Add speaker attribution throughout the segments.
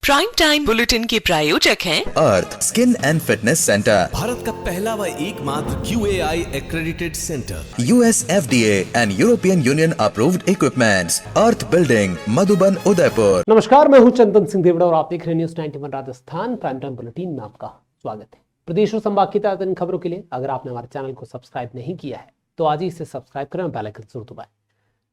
Speaker 1: Prime time bulletin के प्रायोजक हैं
Speaker 2: Earth skin and fitness center,
Speaker 3: Bharat का पहला व एकमात्र QAI accredited center,
Speaker 2: US FDA and European Union approved equipments, Earth building, Madhuban, Udaipur.
Speaker 4: नमस्कार, मैं हूं चंदन सिंह देवड़ा और आप देख रहे हैं news 91 Rajasthan prime time bulletin में आपका स्वागत है। प्रदेश और संभाग की ताजा खबरों के लिए अगर आपने हमारे चैनल को सब्सक्राइब नहीं किया है तो आज ही इसे सब्सक्राइब करें, बेल आइकन जरूर दबाएं।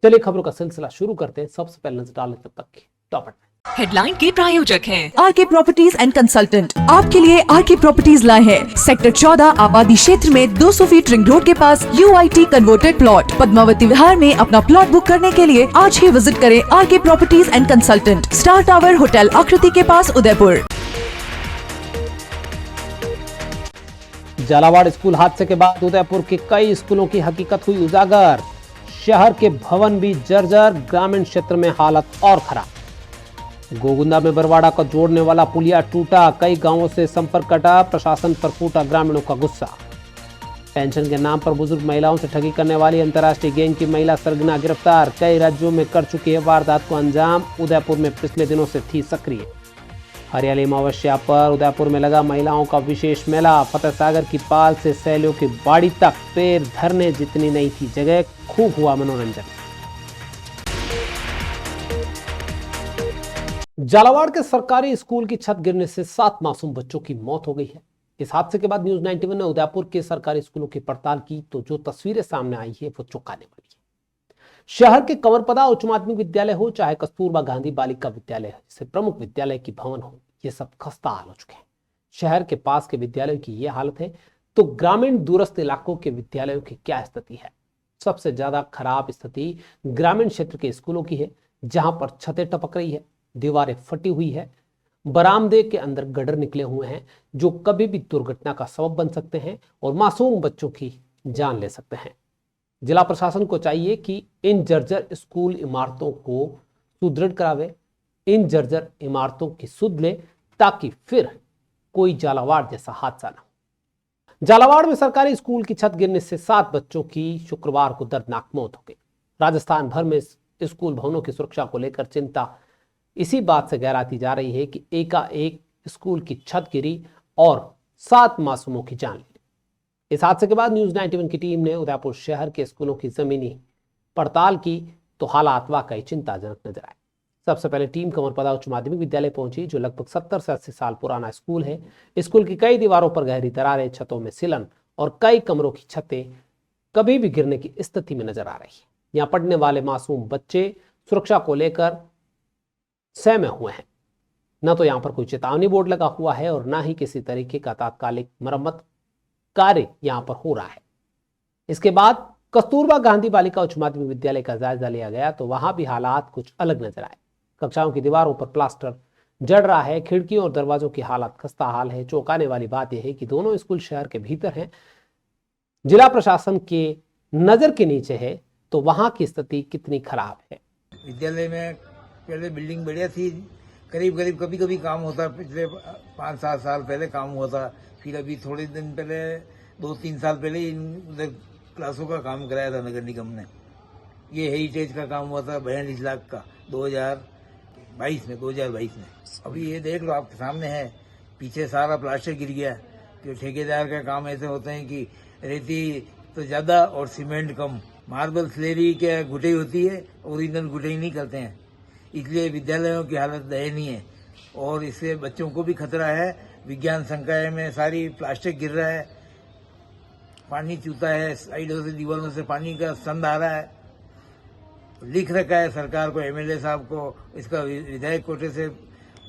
Speaker 4: चलिए खबरों का सिलसिला शुरू करते हैं। सबसे पहले नजर डालें तब तक की टॉप में।
Speaker 1: हेडलाइन के प्रायोजक हैं
Speaker 5: आरके प्रॉपर्टीज एंड कंसल्टेंट आपके लिए आरके प्रॉपर्टीज लाए हैं सेक्टर 14 आबादी क्षेत्र में 200 फीट रिंग रोड के पास UIT converted plot Padmavati Vihar में अपना प्लॉट बुक करने के लिए आज ही विजिट करें RK properties and consultant, star tower hotel Akriti के पास, उदयपुर।
Speaker 4: झालावाड़ स्कूल हादसे के बाद उदयपुर के कई स्कूलों की हकीकत हुई उजागर। शहर के भवन भी जर्जर, ग्रामीण क्षेत्र में हालत और खराब। गोगुंदा में बरवाड़ा को जोड़ने वाला पुलिया टूटा, कई गांवों से संपर्क कटा, प्रशासन पर फूटा ग्रामीणों का गुस्सा। पेंशन के नाम पर बुजुर्ग महिलाओं से ठगी करने वाली अंतर्राष्ट्रीय गैंग की महिला सरगना गिरफ्तार, कई राज्यों में कर चुकी है वारदात को अंजाम, उदयपुर में पिछले दिनों से थी सक्रिय। हरियाली अमावस्या पर उदयपुर में लगा महिलाओं का विशेष मेला, फतेह सागर की पाल से सैलियों की बाड़ी तक पैर धरने जितनी नहीं थी जगह, खूब हुआ मनोरंजन। झालावाड़ के सरकारी स्कूल की छत गिरने से 7 मासूम बच्चों की मौत हो गई है। इस हादसे के बाद न्यूज 91 ने उदयपुर के सरकारी स्कूलों की पड़ताल की तो जो तस्वीरें सामने आई है वो चौंकाने वाली है। शहर के कंवरपदा उच्च माध्यमिक विद्यालय हो चाहे कस्तूरबा गांधी बालिका विद्यालय जैसे प्रमुख विद्यालय की भवन हो, ये सब खस्ता हाल हो चुके हैं। शहर के पास के विद्यालयों की ये हालत है तो ग्रामीण दूरस्थ इलाकों के विद्यालयों की क्या स्थिति है? सबसे ज्यादा खराब स्थिति ग्रामीण क्षेत्र के स्कूलों की है, जहां पर छतें टपक रही है, दीवारें फटी हुई है, बरामदे के अंदर गड्ढे निकले हुए हैं जो कभी भी दुर्घटना का सबब बन सकते हैं और मासूम बच्चों की जान ले सकते हैं। जिला प्रशासन को चाहिए कि इन जर्जर स्कूल इमारतों को सुदृढ़ करावे, इन जर्जर इमारतों की सुध ले ताकि फिर कोई झालावाड़ जैसा हादसा ना हो। झालावाड़ में सरकारी स्कूल की छत गिरने से 7 बच्चों की शुक्रवार को दर्दनाक मौत हो गई। राजस्थान भर में स्कूल भवनों की सुरक्षा को लेकर चिंता इसी बात से गहराती जा रही है कि एकाएक स्कूल की छत गिरी और 7 मासूमों की जान ली। इस हादसे के बाद न्यूज 91 की टीम ने उदयपुर शहर के स्कूलों की जमीनी पड़ताल की तो हालात वाकई चिंताजनक नजर आए। सबसे पहले टीम कंवरपदा उच्च माध्यमिक विद्यालय पहुंची जो लगभग 70 से 80 साल पुराना स्कूल है। स्कूल की कई दीवारों पर गहरी दरारें, छतों में सिलन और कई कमरों की छतें कभी भी गिरने की स्थिति में नजर आ रही है। यहाँ पढ़ने वाले मासूम बच्चे सुरक्षा को लेकर सहमे हुए हैं। न तो यहाँ पर कोई चेतावनी बोर्ड लगा हुआ है और न ही किसी तरीके का तात्कालिक मरम्मत कार्य यहाँ पर हो रहा है। इसके बाद कस्तूरबा गांधी बालिका उच्च माध्यमिक विद्यालय का जायजा लिया गया तो वहां भी हालात कुछ अलग नजर आए। कक्षाओं की दीवारों पर प्लास्टर जड़ रहा है, खिड़कियों और दरवाजों की हालत खस्ता हाल है। चौंकाने वाली बात यह है कि दोनों स्कूल शहर के भीतर हैं, जिला प्रशासन के नजर के नीचे है तो वहां की स्थिति कितनी खराब है।
Speaker 6: विद्यालय में पहले बिल्डिंग बढ़िया थी, करीब करीब कभी कभी काम होता, पिछले 5-7 साल पहले काम हुआ था। फिर अभी थोड़े दिन पहले 2-3 साल पहले उधर क्लासों का काम कराया था नगर निगम ने। ये हेरिटेज का काम हुआ था 42 लाख का 2022 में। अभी ये देख लो आपके सामने है, पीछे सारा प्लास्टर गिर गया। तो ठेकेदार का काम ऐसे होते हैं कि रेती तो ज्यादा और सीमेंट कम, मार्बल स्लेरी क्या गुटाई होती है, ओरिजिनल गुटाई नहीं करते हैं। इसलिए विद्यालयों की हालत दयनीय है और इससे बच्चों को भी खतरा है। विज्ञान संकाय में सारी प्लास्टिक गिर रहा है, पानी चूता है, साइडों से दीवारों से पानी का संद आ रहा है। लिख रखा है सरकार को, MLA साहब को, इसका विधायक कोटे से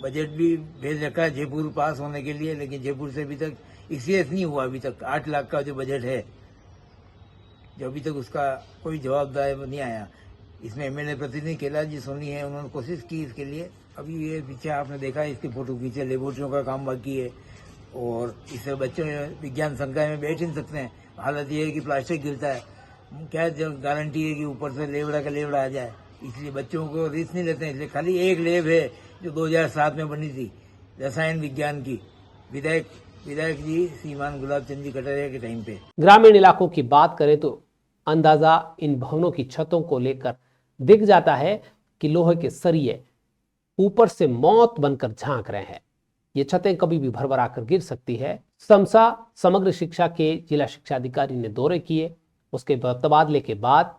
Speaker 6: बजट भी भेज रखा है जयपुर पास होने के लिए, लेकिन जयपुर से अभी तक सीरियस नहीं हुआ। अभी तक 8 लाख का जो बजट है, जो अभी तक उसका कोई जवाबदार नहीं आया। इसमें MLA प्रतिनिधि कैलाश सोनी है, उन्होंने कोशिश की इसके लिए। अभी ये पीछे आपने देखा इसकी फोटो खींचे, लेबोरेटरियों का काम बाकी है और इससे बच्चों विज्ञान संकाय में बैठ नहीं सकते हैं। हालत ये है कि प्लास्टिक गिरता है, क्या गारंटी है कि ऊपर से लेवड़ा का लेवड़ा आ जाए। इसलिए बच्चों को रिस्क नहीं लेते हैं। इसलिए खाली एक लैब है जो 2007 में बनी थी रसायन विज्ञान की, विधायक जी श्रीमान गुलाब चंद जी कटारिया के टाइम पे।
Speaker 4: ग्रामीण इलाकों की बात करें तो अंदाजा इन भवनों की छतों को लेकर दिख जाता है कि लोहे के सरिये ऊपर से मौत बनकर झांक रहे हैं। ये छतें कभी भी भरभरा कर गिर सकती है। समसा समग्र शिक्षा के जिला शिक्षा अधिकारी ने दौरे किए, उसके तबादले के बाद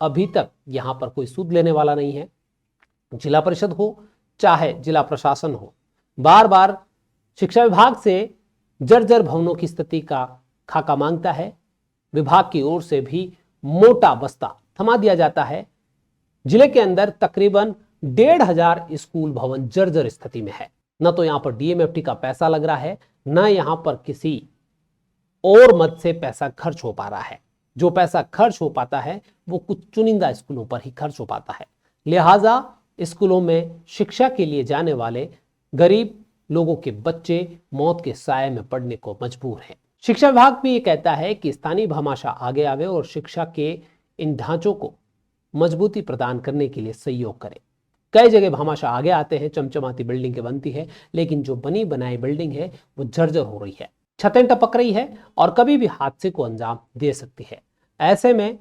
Speaker 4: अभी तक यहां पर कोई सूद लेने वाला नहीं है। जिला परिषद हो चाहे जिला प्रशासन हो, बार बार शिक्षा विभाग से जर्जर भवनों की स्थिति का खाका मांगता है। विभाग की ओर से भी मोटा बस्ता थमा दिया जाता है। जिले के अंदर तकरीबन 1500 स्कूल भवन जर्जर स्थिति में है। न तो यहां पर डीएमएफटी का पैसा लग रहा है, न यहां पर किसी और मद से पैसा खर्च हो पा रहा है। जो पैसा खर्च हो पाता है वो कुछ चुनिंदा स्कूलों पर ही खर्च हो पाता है। लिहाजा स्कूलों में शिक्षा के लिए जाने वाले गरीब लोगों के बच्चे मौत के साए में पड़ने को मजबूर हैं। शिक्षा विभाग भी ये कहता है कि स्थानीय भामाशाह आगे आवे और शिक्षा के इन ढांचों को मजबूती प्रदान करने के लिए सहयोग करे। कई जगह भामाशाह आगे आते हैं, चमचमाती बिल्डिंग बनती है, लेकिन जो बनी बनाई बिल्डिंग है वो जर्जर हो रही है, छतें टपक रही है और कभी भी हादसे को अंजाम दे सकती है। ऐसे में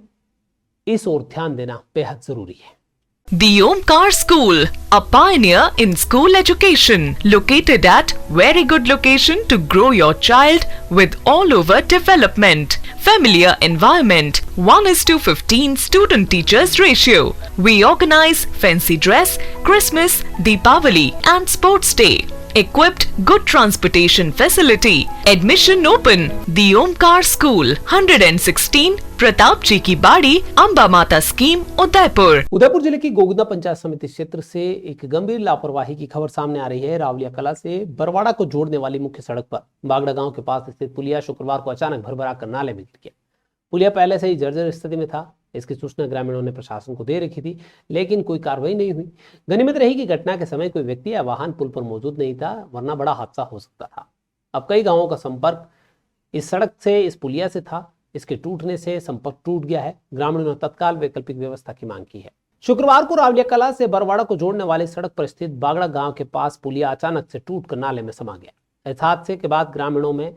Speaker 4: इस ओर ध्यान देना बेहद जरूरी है।
Speaker 1: The Omkar School, a pioneer in school education, located at very good location to grow your child with all over development. Familiar environment, 1:15 student teachers ratio. We organize fancy dress, Christmas, Deepavali and sports day. Equipped good transportation facility. Admission open. The Omkar School, 116 Pratap जी की बाड़ी, अंबा माता scheme, Udaipur.
Speaker 4: Udaipur जिले की गोगुदा पंचायत समिति क्षेत्र से एक गंभीर लापरवाही की खबर सामने आ रही है। रावलिया कला से बरवाड़ा को जोड़ने वाली मुख्य सड़क पर बागड़ा गांव के पास स्थित पुलिया शुक्रवार को अचानक भरभरा कर नाले में गिर गया। पुलिया पहले से ही जर्जर स्थिति में था। इसकी सूचना ग्रामीणों ने प्रशासन को दे रखी थी, लेकिन कोई कार्रवाई नहीं हुई। गनीमत रही कि घटना के समय कोई व्यक्ति या वाहन पुल पर मौजूद नहीं था, वरना बड़ा हादसा हो सकता था। अब कई गांवों का संपर्क इस सड़क से, इस पुलिया से था। इसके टूटने से संपर्क टूट गया है। ग्रामीणों ने तत्काल वैकल्पिक व्यवस्था की मांग की है। शुक्रवार को रावलिया कला से बरवाड़ा को जोड़ने वाली सड़क पर स्थित बागड़ा गांव के पास पुलिया अचानक से टूटकर नाले में समा गया। इस हादसे के बाद ग्रामीणों में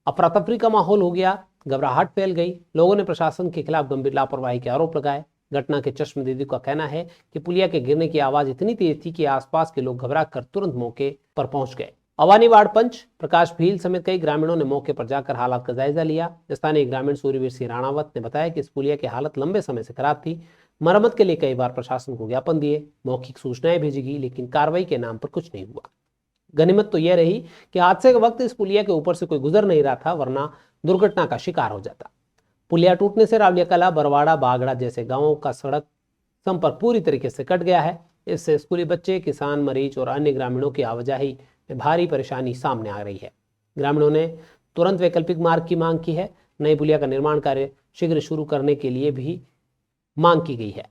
Speaker 4: अफरा तफरी का माहौल हो गया, घबराहट फैल गई। लोगों ने प्रशासन के खिलाफ गंभीर लापरवाही के आरोप लगाए। घटना के चश्मदीदी का कहना है कि पुलिया के गिरने की आवाज इतनी तेज थी कि आसपास के लोग घबरा कर तुरंत मौके पर पहुंच गए। अवानी वार्ड पंच प्रकाश भील समेत कई ग्रामीणों ने मौके पर जाकर हालात का जायजा लिया। स्थानीय ग्रामीण सूर्यवीर सिंह राणावत ने बताया कि इस पुलिया की हालत लंबे समय से खराब थी। मरम्मत के लिए कई बार प्रशासन को ज्ञापन दिए, मौखिक सूचनाएं भेजी गई, लेकिन कार्रवाई के नाम पर कुछ नहीं हुआ। गनीमत तो यह रही कि हादसे के वक्त इस पुलिया के ऊपर से कोई गुजर नहीं रहा था, वरना दुर्घटना का शिकार हो जाता। पुलिया टूटने से रावलिया कला, बरवाड़ा, बागड़ा जैसे गांवों का सड़क संपर्क पूरी तरीके से कट गया है। इससे स्कूली बच्चे, किसान, मरीज और अन्य ग्रामीणों की आवाजाही में भारी परेशानी सामने आ रही है। ग्रामीणों ने तुरंत वैकल्पिक मार्ग की मांग की है। नई पुलिया का निर्माण कार्य शीघ्र शुरू करने के लिए भी मांग की गई है।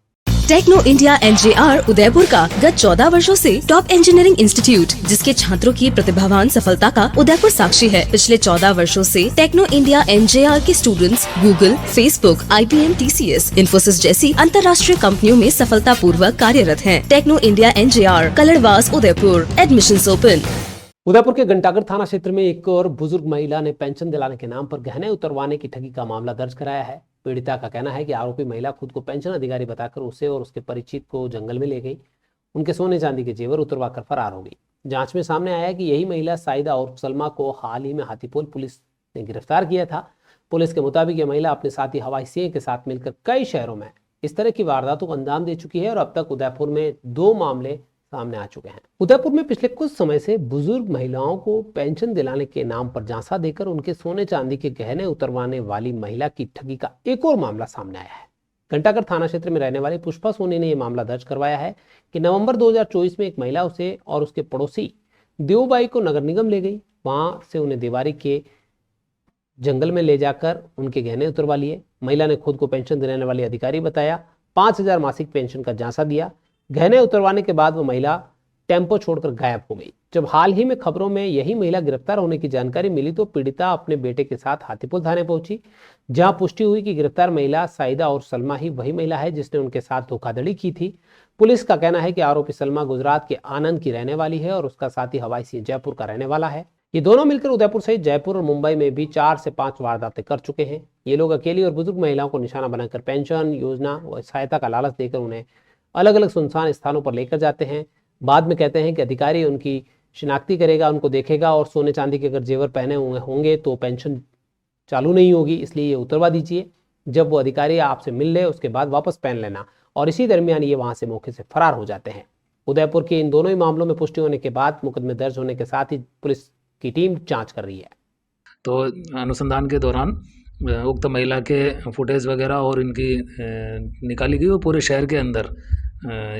Speaker 7: टेक्नो इंडिया एनजेआर उदयपुर का गत 14 वर्षों से टॉप इंजीनियरिंग इंस्टीट्यूट, जिसके छात्रों की प्रतिभावान सफलता का उदयपुर साक्षी है। पिछले 14 वर्षों से टेक्नो इंडिया एनजेआर के students Google, Facebook, IBM, TCS, Infosys जैसी अंतर्राष्ट्रीय कंपनियों में सफलता पूर्वक कार्यरत हैं। Techno India NJR, Kaladwas, Udaipur. Admissions open.
Speaker 4: Udaipur के घंटागढ़ थाना क्षेत्र में एक और बुजुर्ग महिला ने पेंशन दिलाने के नाम पर गहने उतरवाने की ठगी का मामला दर्ज कराया है। पीड़िता का कहना है कि आरोपी महिला खुद को पेंशन अधिकारी बताकर उसे और उसके परिचित को जंगल में ले गई। उनके सोने चांदी के जेवर उतरवा कर फरार हो गई। जांच में सामने आया कि यही महिला साइदा और सलमा को हाल ही में हाथीपोल पुलिस ने गिरफ्तार किया था। पुलिस के मुताबिक यह महिला अपने साथी हवाई सिंह के साथ मिलकर कई शहरों में इस तरह की वारदातों को अंजाम दे चुकी है और अब तक उदयपुर में 2 मामले सामने आ चुके हैं। उदयपुर में पिछले कुछ समय से बुजुर्ग महिलाओं को पेंशन दिलाने के नाम पर झांसा देकर उनके सोने चांदी के गहने उतरवाने वाली महिला की ठगी का एक और मामला सामने आया है। घंटागढ़ थाना क्षेत्र में रहने वाली पुष्पा सोनी ने यह मामला दर्ज करवाया है कि नवंबर 2024 में एक महिला उसे और उसके पड़ोसी देवबाई को नगर निगम ले गई। वहां से उन्हें देवारी के जंगल में ले जाकर उनके गहने उतरवा लिए। महिला ने खुद को पेंशन दिलाने वाले अधिकारी बताया, 5000 मासिक पेंशन का झांसा दिया। गहने उतरवाने के बाद वो महिला टेम्पो छोड़कर गायब हो गई। जब हाल ही में खबरों में यही महिला गिरफ्तार होने की जानकारी मिली तो पीड़िता अपने बेटे के साथ हाथीपोल थाने पहुंची, जहां पुष्टि हुई कि गिरफ्तार महिला साइदा और सलमा ही वही महिला है जिसने उनके साथ धोखाधड़ी की थी। पुलिस का कहना है कि आरोपी सलमा गुजरात के आनंद की रहने वाली है और उसका साथी हवाई सिंह जयपुर का रहने वाला है। ये दोनों मिलकर उदयपुर सहित जयपुर और मुंबई में भी 4 से 5 वारदातें कर चुके हैं। ये लोग अकेली और बुजुर्ग महिलाओं को निशाना बनाकर पेंशन योजना व सहायता का लालच देकर उन्हें अलग अलग सुनसान स्थानों पर लेकर जाते हैं। बाद में कहते हैं कि अधिकारी उनकी शिनाख्ती करेगा, उनको देखेगा और सोने चांदी के अगर जेवर पहने हुए होंगे तो पेंशन चालू नहीं होगी, इसलिए ये उतरवा दीजिए। जब वो अधिकारी आपसे मिल ले उसके बाद वापस पहन लेना। और इसी दरमियान ये वहाँ से मौके से फरार हो जाते हैं। उदयपुर के इन दोनों ही मामलों में पुष्टि होने के बाद मुकदमे दर्ज होने के साथ ही पुलिस की टीम जांच कर रही है।
Speaker 8: तो अनुसंधान के दौरान उक्त महिला के फुटेज वगैरह और इनकी निकाली गई और पूरे शहर के अंदर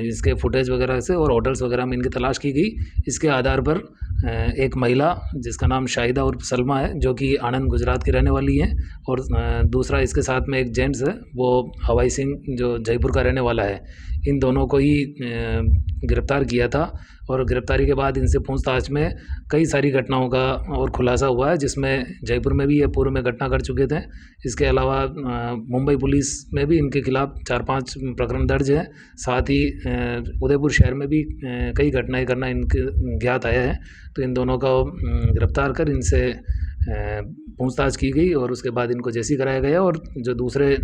Speaker 8: इसके फुटेज वगैरह से और होटल्स वगैरह में इनकी तलाश की गई। इसके आधार पर एक महिला जिसका नाम शाहिदा उर्फ सलमा है, जो कि आनंद गुजरात की रहने वाली है, और दूसरा इसके साथ में एक जेंट्स है, वो हवाई सिंह जो जयपुर का रहने वाला है। इन दोनों को ही गिरफ्तार किया था और गिरफ्तारी के बाद इनसे पूछताछ में कई सारी घटनाओं का और खुलासा हुआ है, जिसमें जयपुर में भी ये पूर्व में घटना कर चुके थे। इसके अलावा मुंबई पुलिस में भी इनके खिलाफ 4-5 प्रकरण दर्ज हैं। साथ ही उदयपुर शहर में भी कई घटनाएं करना इनके ज्ञात आया है। तो इन दोनों को गिरफ्तार कर इनसे पूछताछ की गई और उसके बाद इनको जेसी कराया गया। और जो दूसरे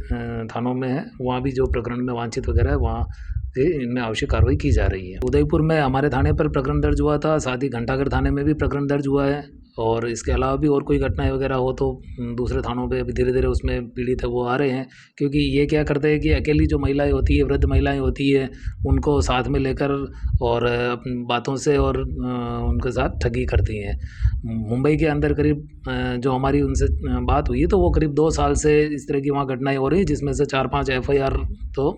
Speaker 8: थानों में है वहाँ भी जो प्रकरण में वांछित वगैरह है वहाँ से इनमें आवश्यक कार्रवाई की जा रही है। उदयपुर में हमारे थाने पर प्रकरण दर्ज हुआ था, साथ ही घंटाघर थाने में भी प्रकरण दर्ज हुआ है। और इसके अलावा भी और कोई घटनाएं वगैरह हो तो दूसरे थानों पे अभी धीरे धीरे उसमें पीड़ित है वो आ रहे हैं। क्योंकि ये क्या करते हैं कि अकेली जो महिलाएं होती है, वृद्ध महिलाएं होती है, उनको साथ में लेकर और बातों से और उनके साथ ठगी करती हैं। मुंबई के अंदर करीब जो हमारी उनसे बात हुई है तो वो करीब 2 साल से इस तरह की वहाँ घटनाएं हो रही हैं, जिसमें से 4-5 FIR तो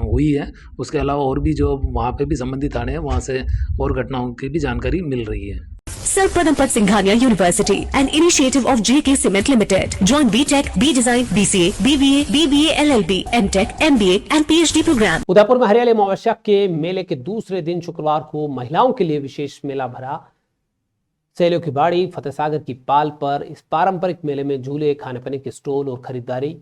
Speaker 8: हुई है। उसके अलावा और भी जो वहाँ पे भी संबंधित थाने हैं वहाँ से और घटनाओं की भी जानकारी मिल रही है।
Speaker 9: Sir Padampat Singhania University, an initiative of JK Cement Limited. Join BTech, B Design, BCA, BBA, BBA, LLB, MTech, MBA and PhD program.
Speaker 4: Udaipur में हरियाली अमावस्या के मेले के दूसरे दिन शुक्रवार को महिलाओं के लिए विशेष मेला भरा। सैलियों की बाड़ी फतेहसागर की पाल पर इस पारंपरिक मेले में झूले, खाने पीने के स्टॉल और खरीदारी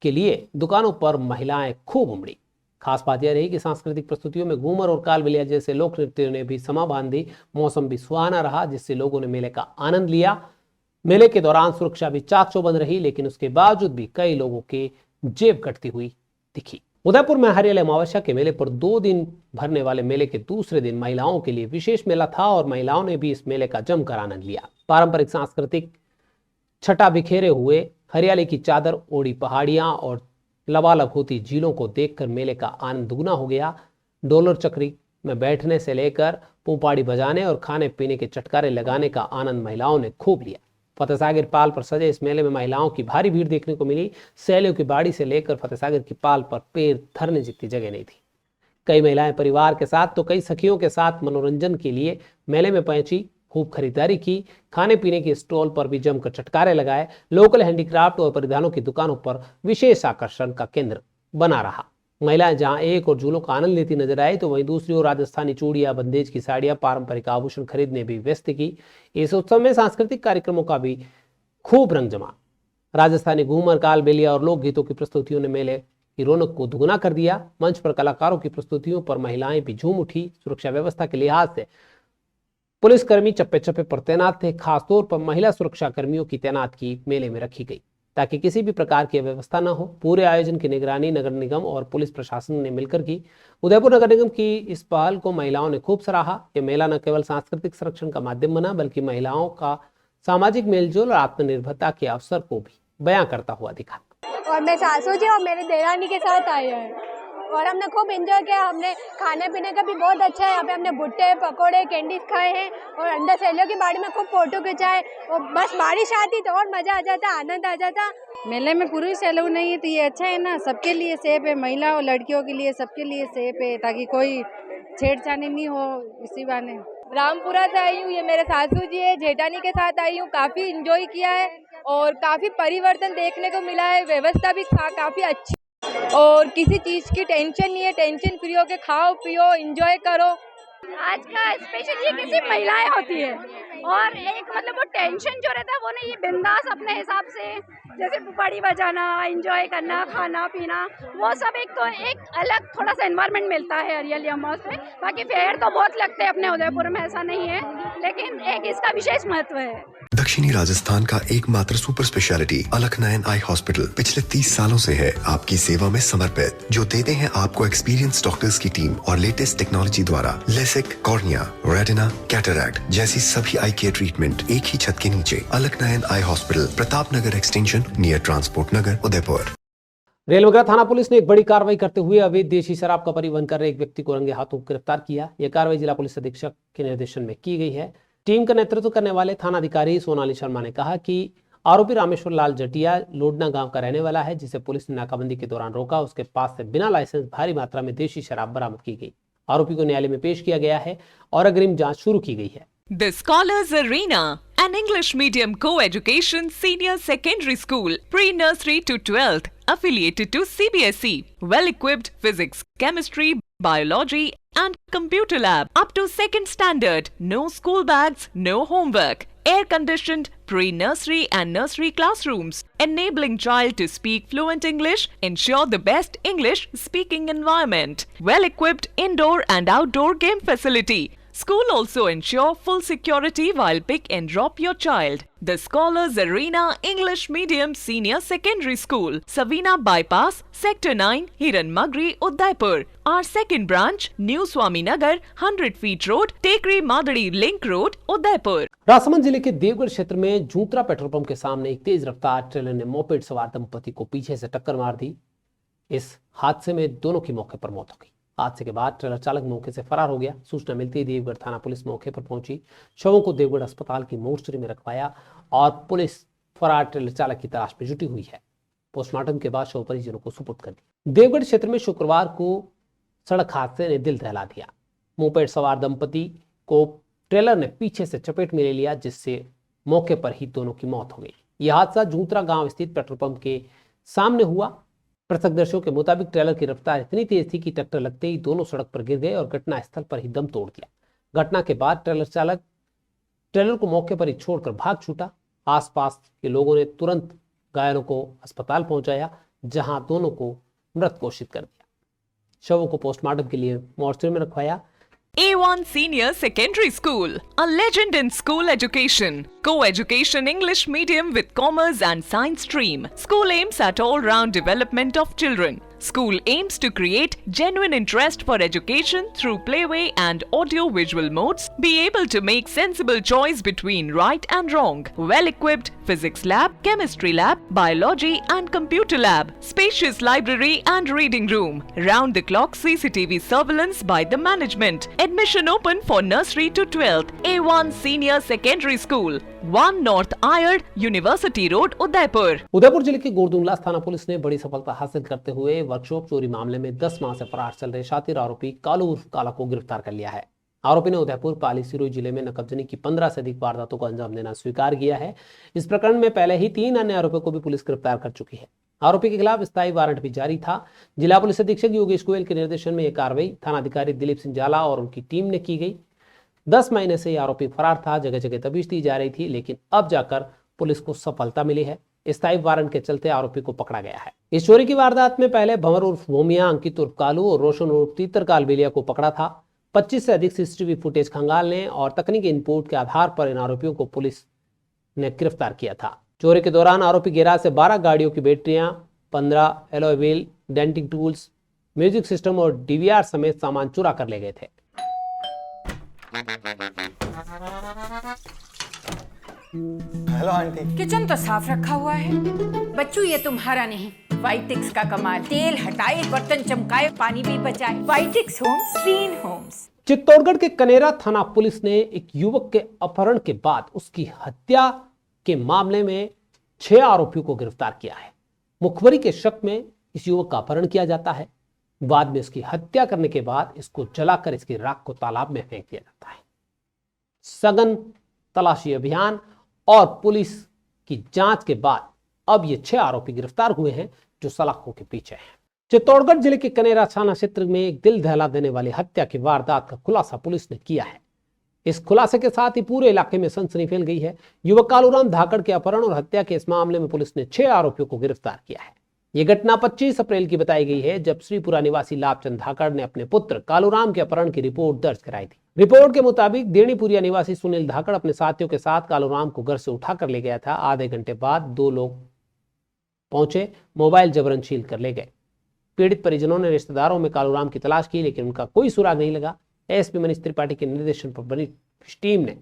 Speaker 4: के लिए दुकानों पर महिलाएं खूब उमड़ी। खास बात यह रही कि सांस्कृतिक प्रस्तुतियों में घूमर और कालबेलिया जैसे लोक नृत्यों ने भी समा बांधी। मौसम भी सुहाना रहा, जिससे लोगों ने मेले का आनंद लिया। मेले के दौरान सुरक्षा भी चाक चौबंद रही, लेकिन उसके बावजूद भी कई लोगों के जेब कटती हुई दिखी। उदयपुर में हरियाली अमावस्या के मेले पर 2 दिन भरने वाले मेले के दूसरे दिन महिलाओं के लिए विशेष मेला था और महिलाओं ने भी इस मेले का जमकर आनंद लिया। पारंपरिक सांस्कृतिक छटा बिखेरे हुए हरियाली की चादर ओढ़ी पहाड़ियां और लबालब होती झीलों को देखकर मेले का आनंद दुगना हो गया। डोलर चक्री में बैठने से लेकर पुंपाड़ी बजाने और खाने पीने के चटकारे लगाने का आनंद महिलाओं ने खूब लिया। फतेहसागर पाल पर सजे इस मेले में महिलाओं की भारी भीड़ देखने को मिली। सैलियों की बाड़ी से लेकर फतेहसागर की पाल पर पैर धरने जितनी जगह नहीं थी। कई महिलाएं परिवार के साथ तो कई सखियों के साथ मनोरंजन के लिए मेले में पहुंची, खूब खरीदारी की। खाने पीने के स्टॉल पर भी जमकर चटकारे लगाए। लोकल हैंडीक्राफ्ट और परिधानों की दुकानों पर विशेष आकर्षण का केंद्र बना रहा। महिलाएं जहां एक और झूलों का आनंद लेती नजर आई तो वहीं दूसरी ओर राजस्थानी चूड़ियां, बंदेज की साड़ियां, पारंपरिक आभूषण खरीदने भी व्यस्त की। इस उत्सव में सांस्कृतिक कार्यक्रमों का भी खूब रंग जमा। राजस्थानी घूमर, कालबेलिया और लोकगीतों की प्रस्तुतियों ने मेले की रौनक को दुगुना कर दिया। मंच पर कलाकारों की प्रस्तुतियों पर महिलाएं भी झूम उठी। सुरक्षा व्यवस्था के लिहाज से पुलिसकर्मी चप्पे चप्पे पर तैनात थे। खासतौर पर महिला सुरक्षा कर्मियों की तैनातगी मेले में रखी गई ताकि किसी भी प्रकार की अव्यवस्था न हो। पूरे आयोजन की निगरानी नगर निगम और पुलिस प्रशासन ने मिलकर की। उदयपुर नगर निगम की इस पहल को महिलाओं ने खूब सराहा। यह मेला न केवल सांस्कृतिक संरक्षण का माध्यम बना बल्कि महिलाओं का सामाजिक मेलजोल और आत्मनिर्भरता के अवसर को भी बयां करता हुआ दिखा।
Speaker 10: और मैं सासू जी और मेरे देरानी के साथ आई है और हमने खूब एंजॉय किया। हमने खाने पीने का भी बहुत अच्छा है। यहाँ पे हमने भुट्टे, पकोड़े, कैंडीज खाए हैं और अंदर सैलियों की बाड़ी में खूब फोटो खिंचाए। और बस बारिश आती तो और मजा आ जाता, आनंद आ जाता।
Speaker 11: मेले में पुरुष अलाउ नहीं है तो ये अच्छा है ना, सबके लिए सेफ है, महिला और लड़कियों के लिए सबके लिए सेफ है ताकि कोई छेड़छाड़ी नहीं हो। इसी बहाने
Speaker 10: रामपुरा से आई हूँ, ये मेरे सासू जी है, जेठानी के साथ आई हूँ। काफी एंजॉय किया है और काफी परिवर्तन देखने को मिला है। व्यवस्था भी काफी अच्छी और किसी चीज की टेंशन नहीं है। टेंशन फ्री होके खाओ पियो एंजॉय करो।
Speaker 12: आज का स्पेशल ये किसी महिलाएं होती है और एक मतलब वो टेंशन जो रहता है वो नहीं, ये बिंदास अपने हिसाब से जैसे पुपाड़ी बजाना, एंजॉय करना, खाना पीना, वो सब एक तो एक अलग थोड़ा सा एनवायरनमेंट मिलता है हरियाली अमावस में। बाकी फेयर तो बहुत लगते हैं अपने उदयपुर में, ऐसा नहीं है, लेकिन एक इसका विशेष महत्व है।
Speaker 13: दक्षिणी राजस्थान का एकमात्र सुपर स्पेशलिटी अलकनयन आई हॉस्पिटल पिछले 30 सालों से है आपकी सेवा में समर्पित, जो देते हैं आपको एक्सपीरियंस डॉक्टर्स की टीम और लेटेस्ट टेक्नोलॉजी द्वारा लेसिक, कॉर्निया, रेटिना, कैटरैक्ट जैसी सभी आई केयर ट्रीटमेंट एक ही छत के नीचे। अलकनयन eye hospital, Pratap Nagar extension, near transport नगर, उदयपुर।
Speaker 4: रेलमगरा थाना पुलिस ने एक बड़ी कार्रवाई करते हुए अवैध देशी शराब का परिवहन कर रहे एक व्यक्ति को रंगे हाथों गिरफ्तार किया। यह कार्रवाई जिला पुलिस अधीक्षक के निर्देशन में की गई है। टीम का नेतृत्व करने वाले थानाधिकारी सोनाली शर्मा ने कहा कि आरोपी रामेश्वर लाल जटिया लोडना गांव का रहने वाला है, जिसे पुलिस ने नाकाबंदी के दौरान रोका। उसके पास से बिना लाइसेंस भारी मात्रा में देशी शराब बरामद की गई। आरोपी को न्यायालय में पेश किया गया है और अग्रिम जांच शुरू की गई है।
Speaker 1: The Scholars Arena, an English medium co-education senior secondary school, pre-nursery to 12th, affiliated to CBSE, well-equipped physics, chemistry, biology and computer lab, up to 2nd standard, no school bags, no homework, air-conditioned pre-nursery and nursery classrooms, enabling child to speak fluent English, ensure the best English speaking environment, well-equipped indoor and outdoor game facility. School also ensure full security while pick and drop your child. The Scholars Arena English Medium Senior Secondary School, Savina Bypass, Sector 9, Hiranmagri, Udaipur. Our second branch, New Swami Nagar, 100 feet road, Tekri Madadi Link Road, Udaipur.
Speaker 4: Rajsamand जिले के देवगढ़ क्षेत्र में जूतरा petrol pump के सामने एक तेज रफ्तार trailer ने moped सवार दंपति को पीछे से टक्कर मार दी। इस हादसे में दोनों की मौके पर मौत हो गई। हादसे के बाद ट्रेलर चालक मौके से फरार हो गया। सूचना मिलते ही देवगढ़ थाना पुलिस मौके पर पहुंची, शवों को देवगढ़ अस्पताल की मोर्चरी में रखवाया और पुलिस फरार ट्रेलर चालक की तलाश में जुटी हुई है। पोस्टमार्टम के बाद शव परिजनों को सुपुर्द कर दिया। देवगढ़ क्षेत्र में शुक्रवार को सड़क हादसे ने दिल दहला दिया। मोपेड सवार दंपति को ट्रेलर ने पीछे से चपेट में ले लिया, जिससे मौके पर ही दोनों की मौत हो गई। यह हादसा जूतरा गांव स्थित पेट्रोल पंप के सामने हुआ। प्रत्यक्षदर्शियों के मुताबिक ट्रेलर की रफ्तार इतनी तेज थी कि टक्कर लगते ही दोनों सड़क पर गिर गए और घटनास्थल पर ही दम तोड़ दिया। घटना के बाद ट्रेलर चालक ट्रेलर को मौके पर ही छोड़कर भाग छूटा। आसपास के लोगों ने तुरंत घायलों को अस्पताल पहुंचाया, जहां दोनों को मृत घोषित कर दिया। शवों को पोस्टमार्टम के लिए मोर्चरी में रखवाया।
Speaker 1: A1 Senior Secondary School, a legend in school education. Co-education English medium with commerce and science stream. School aims at all-round development of children. School aims to create genuine interest for education through playway and audio-visual modes. Be able to make sensible choice between right and wrong. Well-equipped physics lab, chemistry lab, biology and computer lab. Spacious library and reading room. Round-the-clock CCTV surveillance by the management. Admission open for nursery to 12th. A1 Senior Secondary School, 1 North Ayad, University Road, Udaipur.
Speaker 4: Udaipur जिले के गोरदुंगला थाना police ने बड़ी सफलता हासिल करते हुए workshop चोरी मामले में 10 माह से फरार चल रहे शातिर आरोपी कालू उर्फ काला को गिरफ्तार कर लिया है। आरोपी ने उदयपुर पाली सिरोही जिले में नकबजनी की 15 से अधिक वारदातों को अंजाम देना स्वीकार किया है। इस प्रकरण में पहले ही 3 अन्य आरोपियों को भी पुलिस गिरफ्तार कर चुकी है। आरोपी के खिलाफ स्थायी वारंट भी जारी था। जिला पुलिस अधीक्षक योगेश गोयल के निर्देशन में यह कार्रवाई थानाधिकारी दिलीप सिंह जाला और उनकी टीम ने की गई। 10 महीने से आरोपी फरार था। जगह जगह तबीश दी जा रही थी, लेकिन अब जाकर पुलिस को सफलता मिली है। स्थायी वारंट के चलते आरोपी को पकड़ा गया है। इस चोरी की वारदात में पहले भंवर उर्फ भूमिया, अंकित उर्फ कालू और रोशन उर्फ तीतर कालबेलिया को पकड़ा था। 25 से अधिक सीसीटीवी फुटेज खंगालने और तकनीकी इनपुट के आधार पर इन आरोपियों को पुलिस ने गिरफ्तार किया था। चोरी के दौरान आरोपी गैराज से 12 गाड़ियों की बैटरियां, 15 alloy wheel, denting tools, music system और डीवीआर समेत सामान चुरा कर ले गए थे।
Speaker 14: Hello aunty. किचन तो साफ रखा हुआ है। बच्चों ये तुम्हारा नहीं, वाइटिक्स का कमाल। तेल हटाए, बर्तन चमकाए, पानी भी बचाए। वाइटिक्स होम्स, क्लीन होम्स।
Speaker 4: चित्तौड़गढ़ के कनेरा थाना पुलिस ने एक युवक के अपहरण के बाद उसकी हत्या के मामले में 6 आरोपियों को गिरफ्तार किया है। मुखबरी के शक में इस युवक का अपहरण किया जाता है। बाद में इसकी हत्या करने के बाद इसको जलाकर इसकी राख को तालाब में फेंक दिया जाता है। सघन तलाशी अभियान और पुलिस की जांच के बाद अब ये 6 आरोपी गिरफ्तार हुए हैं जो सलाखों के पीछे हैं। चित्तौड़गढ़ जिले के कनेरा थाना क्षेत्र में एक दिल दहला देने वाली हत्या की वारदात का खुलासा पुलिस ने किया है। इस खुलासे के साथ ही पूरे इलाके में सनसनी फैल गई है। युवक कालूराम धाकड़ के अपहरण और हत्या के इस मामले में पुलिस ने 6 आरोपियों को गिरफ्तार किया है। ये घटना 25 अप्रैल की बताई गई है, जब श्रीपुरा निवासी लाभचंद धाकड़ ने अपने पुत्र कालूराम के अपहरण की रिपोर्ट दर्ज कराई थी। रिपोर्ट के मुताबिक देणीपुरिया निवासी सुनील धाकड़ अपने साथियों के साथ कालूराम को घर से उठाकर ले गया था। आधे घंटे बाद 2 लोग पहुंचे, मोबाइल जबरन छीन कर ले गए। पीड़ित परिजनों ने रिश्तेदारों में कालूराम की तलाश की, लेकिन उनका कोई सुराग नहीं लगा। एसपी मनीष त्रिपाठी के निर्देशन पर बनी टीम ने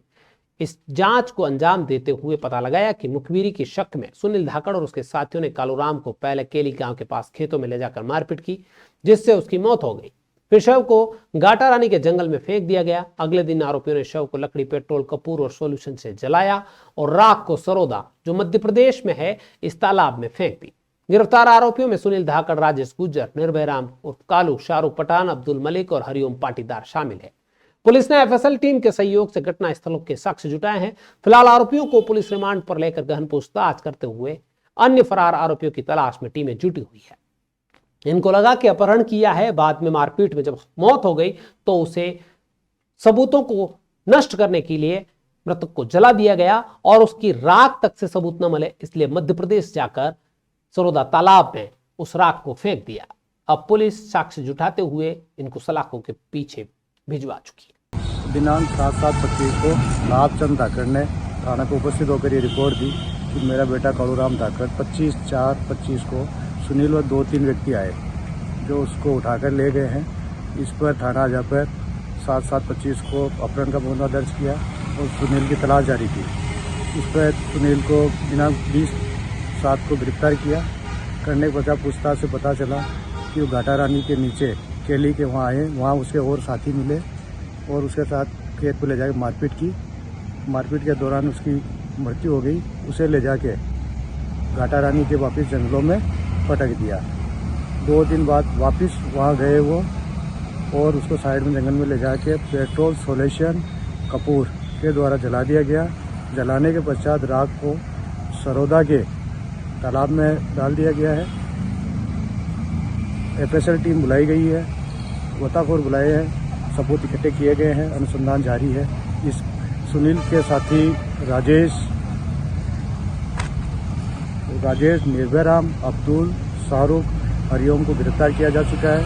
Speaker 4: इस जांच को अंजाम देते हुए पता लगाया कि मुखबिरी के शक में सुनील धाकड़ और उसके साथियों ने कालूराम को पहले केली गांव के पास खेतों में ले जाकर मारपीट की, जिससे उसकी मौत हो गई। फिर शव को गाटा रानी के जंगल में फेंक दिया गया। अगले दिन आरोपियों ने शव को लकड़ी, पेट्रोल, कपूर और सोल्यूशन से जलाया और राख को सरोदा, जो मध्य प्रदेश में है, इस तालाब में फेंक दी। गिरफ्तार आरोपियों में सुनील धाकड़, राजेश गुज्जर, निर्भय राम उर्फ कालू, शाहरुख पठान, अब्दुल मलिक और हरिओम पाटीदार शामिल है। पुलिस ने एफएसएल टीम के सहयोग से घटना स्थलों के साक्ष्य जुटाए हैं। फिलहाल आरोपियों को पुलिस रिमांड पर लेकर गहन पूछताछ करते हुए अन्य फरार आरोपियों की तलाश में टीमें जुटी हुई है। इनको लगा कि अपहरण किया है, बाद में मारपीट में जब मौत हो गई तो उसे सबूतों को नष्ट करने के लिए मृतक को जला दिया गया और उसकी राख तक से सबूत न मिले, इसलिए मध्य प्रदेश जाकर सरोदा तालाब में उस राख को फेंक दिया। अब पुलिस साक्ष्य जुटाते हुए इनको सलाखों के पीछे भिजवा चुकी है।
Speaker 15: दिनांक 7/7/25 को लाभचंद धाकड़ ने थाना पर उपस्थित होकर ये रिपोर्ट दी कि मेरा बेटा कालूराम धाकड़ 25/4/25 को सुनील व 2-3 व्यक्ति आए जो उसको उठाकर ले गए हैं। इस पर थाना जाकर 7/7/25 को अपहरण का मुकदमा दर्ज किया और सुनील की तलाश जारी की। इस पर सुनील को दिनांक 20/7 को गिरफ्तार किया। करने के पश्चात पूछताछ से पता चला कि वो घाटा रानी के नीचे केली के वहाँ आए, वहाँ उसके और साथी मिले और उसके साथ खेत पर ले जाकर मारपीट की। मारपीट के दौरान उसकी मृत्यु हो गई। उसे ले जाके घाटा रानी के वापस जंगलों में पटक दिया। 2 दिन बाद वापस वहाँ गए वो और उसको साइड में जंगल में ले जाके पेट्रोल, सोल्यूशन, कपूर के द्वारा जला दिया गया। जलाने के पश्चात राख को सरोदा के तालाब में डाल दिया गया है। एफएसएल टीम बुलाई गई है, गोताखोर बुलाए हैं, सबूत इकट्ठे किए गए हैं, अनुसंधान जारी है। इस सुनील के साथी राजेश, निर्भय राम, अब्दुल, शाहरुख, हरिओम को गिरफ्तार किया जा चुका है।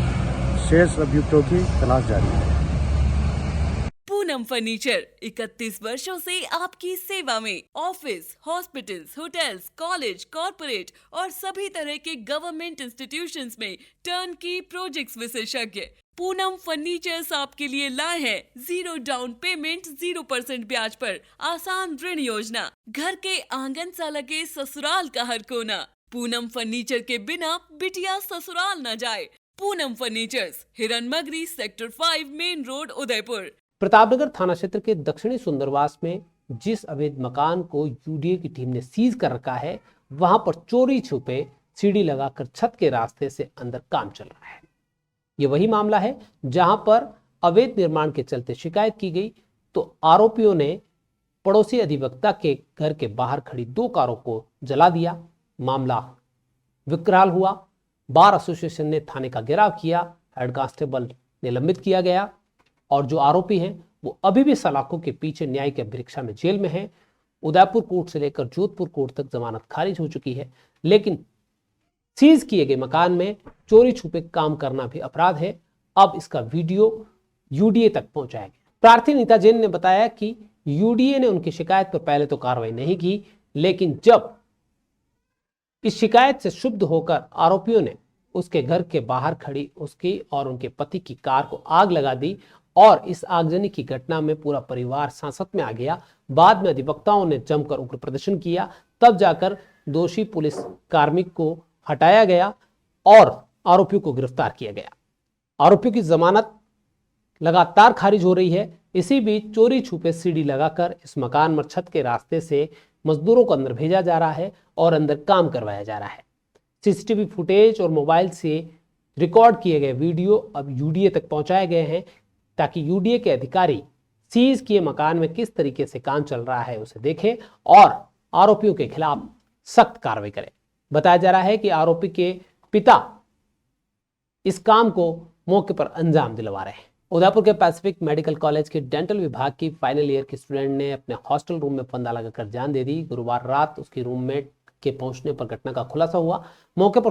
Speaker 15: शेष अभियुक्तों की तलाश जारी है।
Speaker 16: पूनम फर्नीचर 31 वर्षों से आपकी सेवा में। Office, hospitals, hotels, college, corporate और सभी तरह के गवर्नमेंट इंस्टीट्यूशंस में टर्नकी प्रोजेक्ट्स विशेषज्ञ पूनम फर्नीचर्स आपके लिए लाए हैं 0 डाउन पेमेंट 0% ब्याज पर आसान ऋण योजना। घर के आंगन सा लगे ससुराल का हर कोना। पूनम फर्नीचर के बिना बिटिया ससुराल न जाए। Poonam furnitures, Hiranmagri, sector 5, main road, Udaipur.
Speaker 4: Pratapnagar थाना क्षेत्र के दक्षिणी सुंदरवास में जिस अवैध मकान को यूडीए की टीम ने सीज कर रखा है, वहां पर चोरी छुपे सीढ़ी लगाकर छत के रास्ते से अंदर काम चल रहा है। ये वही मामला है जहां पर अवैध निर्माण के चलते शिकायत की गई तो आरोपियों ने पड़ोसी अधिवक्ता के घर के बाहर खड़ी 2 कारों को जला दिया। मामला विकराल हुआ। बार एसोसिएशन ने थाने का घेराव किया, हेड कांस्टेबल निलंबित किया गया और जो आरोपी हैं वो अभी भी सलाखों के पीछे न्यायिक अभिरक्षा में जेल में है। उदयपुर कोर्ट से लेकर जोधपुर कोर्ट तक जमानत खारिज हो चुकी है, लेकिन सीज किए गए मकान में चोरी छुपे काम करना भी अपराध है। अब इसका वीडियो यूडीए तक पहुंचाया गया। प्रार्थी नीता जैन ने बताया कि यूडीए ने उनकी शिकायत पर पहले तो कार्रवाई नहीं की, लेकिन जब इस शिकायत से क्षुब्ध होकर आरोपियों ने उसके घर के बाहर खड़ी उसकी और उनके पति की कार को आग लगा दी और इस आगजनी की घटना में पूरा परिवार सांसत में आ गया। बाद में अधिवक्ताओं ने जमकर उग्र प्रदर्शन किया, तब जाकर दोषी पुलिस कार्मिक को हटाया गया और आरोपियों को गिरफ्तार किया गया। आरोपियों की जमानत लगातार खारिज हो रही है। इसी बीच चोरी छुपे सीढ़ी लगाकर इस मकान में छत के रास्ते से मजदूरों को अंदर भेजा जा रहा है और अंदर काम करवाया जा रहा है। सीसीटीवी फुटेज और मोबाइल से रिकॉर्ड किए गए वीडियो अब यूडीए तक पहुंचाए गए हैं ताकि यूडीए के अधिकारी सीज किए मकान में किस तरीके से काम चल रहा है उसे देखें और आरोपियों के खिलाफ सख्त कार्रवाई करें। बताया जा रहा है कि आरोपी के पिता इस काम को मौके पर अंजाम दिलवा रहे हैं। उदयपुर के पैसिफिक मेडिकल कॉलेज के डेंटल विभाग की फाइनल ईयर की स्टूडेंट ने अपने हॉस्टल रूम में फंदा लगाकर जान दे दी। गुरुवार रात उसकी रूममेट के पहुंचने पर घटना का खुलासा हुआ। मौके पर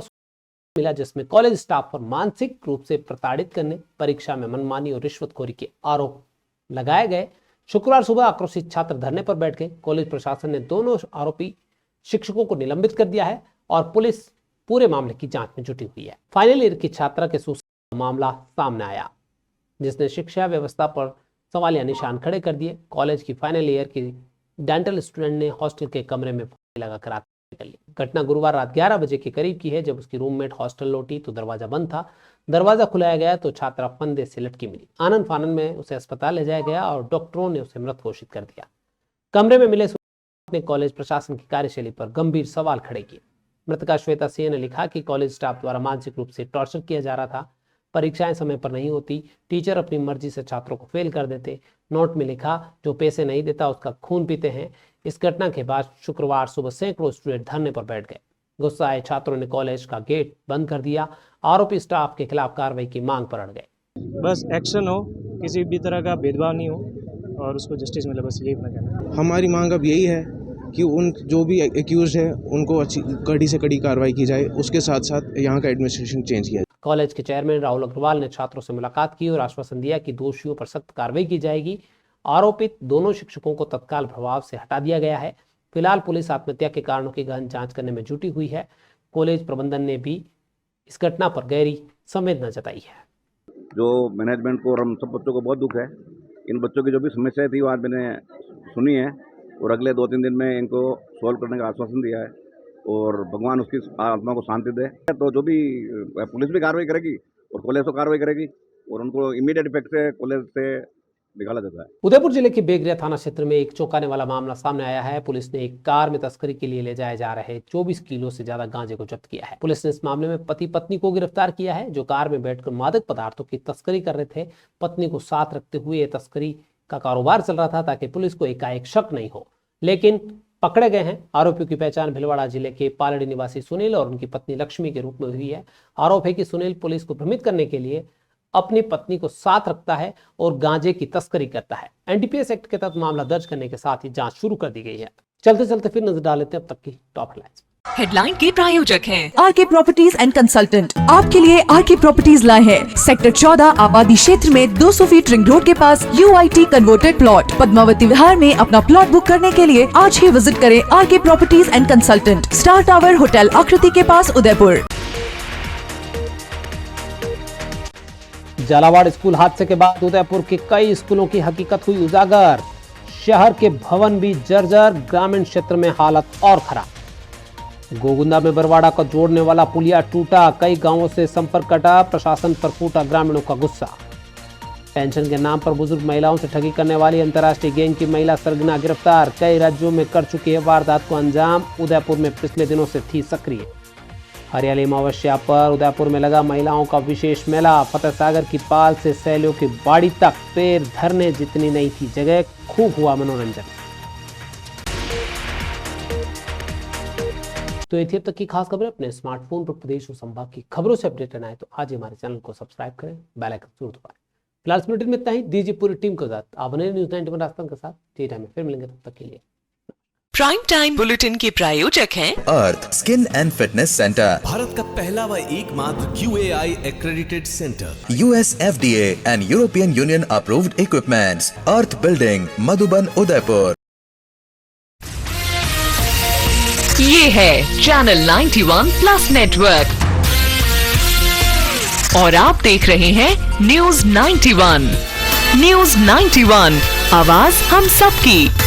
Speaker 4: मिला जिसमें कॉलेज स्टाफ पर मानसिक रूप से प्रताड़ित करने, परीक्षा में मनमानी और रिश्वतखोरी के आरोप लगाए गए। शुक्रवार सुबह आक्रोशित छात्र धरने पर बैठ गए। कॉलेज प्रशासन ने दोनों आरोपी शिक्षकों को निलंबित कर दिया है और पुलिस पूरे मामले की जांच में जुटी हुई है। फाइनल ईयर की छात्रा के सुसाइड मामला सामने आया जिसने शिक्षा व्यवस्था पर सवालिया निशान खड़े कर दिए। कॉलेज की फाइनल ईयर की डेंटल स्टूडेंट ने हॉस्टल के कमरे में लगाकर आत्महत्या कर ली। घटना गुरुवार रात 11 बजे के करीब की है। जब उसकी रूममेट हॉस्टल लौटी तो दरवाजा बंद था। दरवाजा खुलाया गया तो छात्रा फंदे से लटकी मिली। आनंद फानन में उसे अस्पताल ले जाया गया और डॉक्टरों ने उसे मृत घोषित कर दिया। कमरे में मिले ने कॉलेज प्रशासन की कार्यशैली पर गंभीर सवाल खड़े किए। मृतका श्वेता सिंह ने लिखा कि कॉलेज स्टाफ द्वारा मानसिक रूप से टॉर्चर किया जा रहा था। परीक्षाएं समय पर नहीं होती, टीचर अपनी मर्जी से छात्रों को फेल कर देते। नोट में लिखा, जो पैसे नहीं देता उसका खून पीते हैं। इस घटना के बाद शुक्रवार सुबह सैकड़ों स्टूडेंट धरने पर बैठ गए। गुस्सा आए छात्रों ने कॉलेज का गेट बंद कर दिया। आरोपी स्टाफ के खिलाफ कार्रवाई की मांग पर अड़ गए।
Speaker 17: बस एक्शन हो, किसी भी तरह का भेदभाव नहीं हो और उसको जस्टिस मिले, बस यही अपना कहना है।
Speaker 18: हमारी मांग अब यही है कि उन जो भी एक्यूज है उनको अच्छी कड़ी से कड़ी कार्रवाई की जाए। उसके साथ साथ यहाँ का एडमिनिस्ट्रेशन चेंज किया जाए।
Speaker 4: कॉलेज के चेयरमैन राहुल अग्रवाल ने छात्रों से मुलाकात की और आश्वासन दिया कि दोषियों पर सख्त कार्रवाई की जाएगी। आरोपित दोनों शिक्षकों को तत्काल प्रभाव से हटा दिया गया है। फिलहाल पुलिस आत्महत्या के कारणों की गहन जांच करने में जुटी हुई है। कॉलेज प्रबंधन ने भी इस घटना पर गहरी संवेदना जताई है।
Speaker 19: जो मैनेजमेंट को और हम सब बच्चों को बहुत दुख है। इन बच्चों की जो भी समस्याएं थी वो आज मैंने सुनी है और अगले 2-3 दिन में इनको सॉल्व करने का आश्वासन दिया है और भगवान उसकी आत्मा को शांति दे। तो जो भी पुलिस भी कार्रवाई करेगी और कॉलेज तो कार्रवाई करेगी और उनको इमीडिएट इफेक्ट से कॉलेज से निकाला जाता है।
Speaker 4: उदयपुर जिले के बेगरिया थाना क्षेत्र में एक चौंकाने वाला मामला सामने आया है। पुलिस ने एक कार में तस्करी के लिए ले जाए जा रहे 24 किलो से ज्यादा गांजे को जब्त किया है। पुलिस ने इस मामले में पति पत्नी को गिरफ्तार किया है जो कार में बैठकर मादक पदार्थों की तस्करी कर रहे थे। पत्नी को साथ रखते हुए ये तस्करी का कारोबार चल रहा था ताकि पुलिस को एकाएक शक नहीं हो, लेकिन पकड़े गए हैं। आरोपियों की पहचान भिलवाड़ा जिले के पालड़ी निवासी सुनील और उनकी पत्नी लक्ष्मी के रूप में हुई है। आरोप है कि सुनील पुलिस को भ्रमित करने के लिए अपनी पत्नी को साथ रखता है और गांजे की तस्करी करता है। एनडीपीएस एक्ट के तहत मामला दर्ज करने के साथ ही जांच शुरू कर दी गई है। चलते चलते फिर नजर डाल लेते हैं अब तक की टॉप हेडलाइंस।
Speaker 5: हेडलाइन के प्रायोजक हैं आरके प्रॉपर्टीज एंड कंसल्टेंट। आपके लिए आरके प्रॉपर्टीज लाए हैं सेक्टर 14 आबादी क्षेत्र में 200 फीट रिंग रोड के पास UIT converted plot. Padmavati Vihar में अपना प्लॉट बुक करने के लिए आज ही विजिट करें RK properties and consultant, star tower hotel Akriti के पास, उदयपुर।
Speaker 4: झालावाड़ स्कूल हादसे के बाद उदयपुर के कई स्कूलों की हकीकत हुई उजागर। शहर के भवन भी जर्जर, ग्रामीण क्षेत्र में हालत और खराब। गोगुंदा में बरवाड़ा को जोड़ने वाला पुलिया टूटा, कई गांवों से संपर्क कटा, प्रशासन पर फूटा ग्रामीणों का गुस्सा। पेंशन के नाम पर बुजुर्ग महिलाओं से ठगी करने वाली अंतर्राष्ट्रीय गैंग की महिला सरगना गिरफ्तार, कई राज्यों में कर चुकी है वारदात को अंजाम। उदयपुर में पिछले दिनों से थी सक्रिय। हरियाली अमावस्या पर उदयपुर में लगा महिलाओं का विशेष मेला। फतेह सागर की पाल से सैलियों की बाड़ी तक पैर धरने जितनी नहीं थी जगह, खूब हुआ मनोरंजन। तो ये थी अब तक की खास खबरें। अपने स्मार्टफोन पर प्रदेश और संभाग की खबरों से अपडेट रहना है तो आज हमारे चैनल को सब्सक्राइब करें, बेल आइकन जरूर दबाएं। फिलहाल इस बुलेटिन में इतना ही। दीजिए पूरी टीम को साथ आप बने न्यूज़ 91 राजस्थान के साथ। ठीक है, फिर मिलेंगे, तब तक के लिए।
Speaker 1: प्राइम टाइम बुलेटिन के प्रायोजक हैं
Speaker 2: Earth skin and fitness center,
Speaker 3: Bharat का पहला व एकमात्र QAI accredited center,
Speaker 2: US FDA and European Union approved equipments, earth building, Madhuban, Udaipur.
Speaker 1: ये है चैनल 91 प्लस नेटवर्क और आप देख रहे हैं न्यूज़ 91। न्यूज़ 91, आवाज हम सबकी।